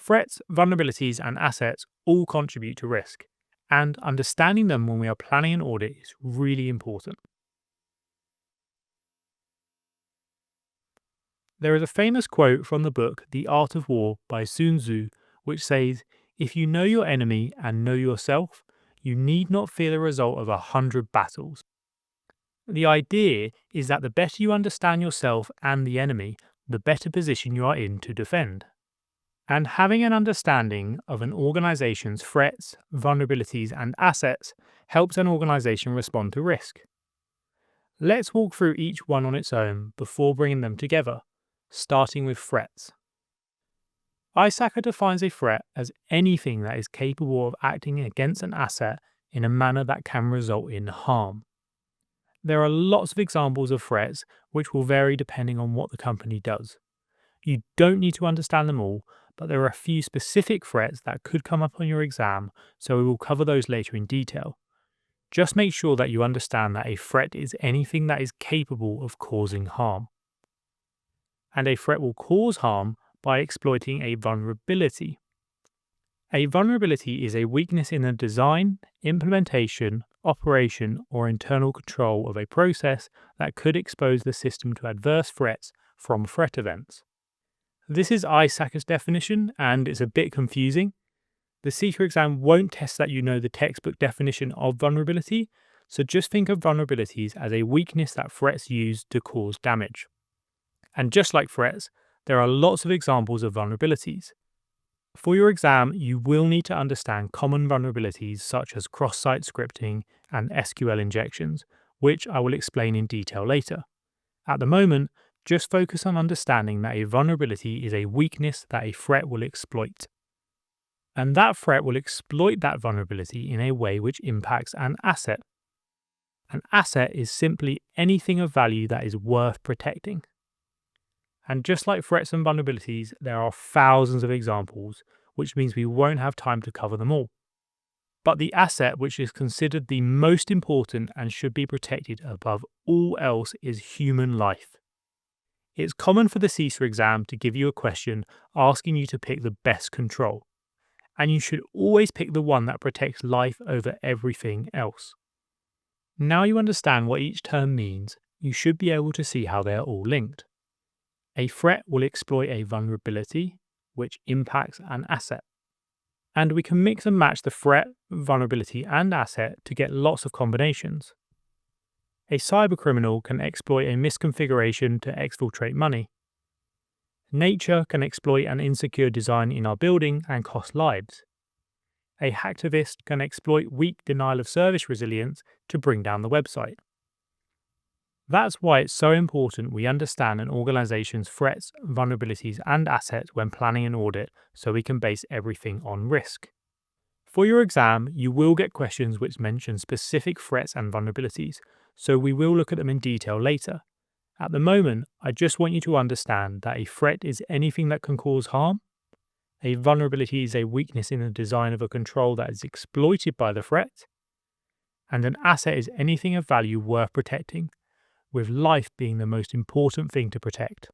Threats, vulnerabilities, and assets all contribute to risk, and understanding them when we are planning an audit is really important. There is a famous quote from the book The Art of War by Sun Tzu, which says, "If you know your enemy and know yourself, you need not fear the result of 100 battles." The idea is that the better you understand yourself and the enemy, the better position you are in to defend. And having an understanding of an organization's threats, vulnerabilities, and assets helps an organization respond to risk. Let's walk through each one on its own before bringing them together, starting with threats. CISA defines a threat as anything that is capable of acting against an asset in a manner that can result in harm. There are lots of examples of threats which will vary depending on what the company does. You don't need to understand them all, but there are a few specific threats that could come up on your exam, so we will cover those later in detail. Just make sure that you understand that a threat is anything that is capable of causing harm. And a threat will cause harm by exploiting a vulnerability. A vulnerability is a weakness in the design, implementation, operation, or internal control of a process that could expose the system to adverse threats from threat events. This is CISA's definition, and it's a bit confusing. The CISA exam won't test that you know the textbook definition of vulnerability, so just think of vulnerabilities as a weakness that threats use to cause damage. And just like threats, there are lots of examples of vulnerabilities. For your exam, you will need to understand common vulnerabilities such as cross-site scripting and SQL injections, which I will explain in detail later. At the moment, just focus on understanding that a vulnerability is a weakness that a threat will exploit. And that threat will exploit that vulnerability in a way which impacts an asset. An asset is simply anything of value that is worth protecting. And just like threats and vulnerabilities, there are thousands of examples, which means we won't have time to cover them all. But the asset which is considered the most important and should be protected above all else is human life. It's common for the CISA exam to give you a question asking you to pick the best control, and you should always pick the one that protects life over everything else. Now you understand what each term means, you should be able to see how they are all linked. A threat will exploit a vulnerability, which impacts an asset. And we can mix and match the threat, vulnerability, and asset to get lots of combinations. A cybercriminal can exploit a misconfiguration to exfiltrate money. Nature can exploit an insecure design in our building and cost lives. A hacktivist can exploit weak denial of service resilience to bring down the website. That's why it's so important we understand an organization's threats, vulnerabilities, and assets when planning an audit so we can base everything on risk. For your exam, you will get questions which mention specific threats and vulnerabilities, so we will look at them in detail later. At the moment, I just want you to understand that a threat is anything that can cause harm. A vulnerability is a weakness in the design of a control that is exploited by the threat. And an asset is anything of value worth protecting, with life being the most important thing to protect.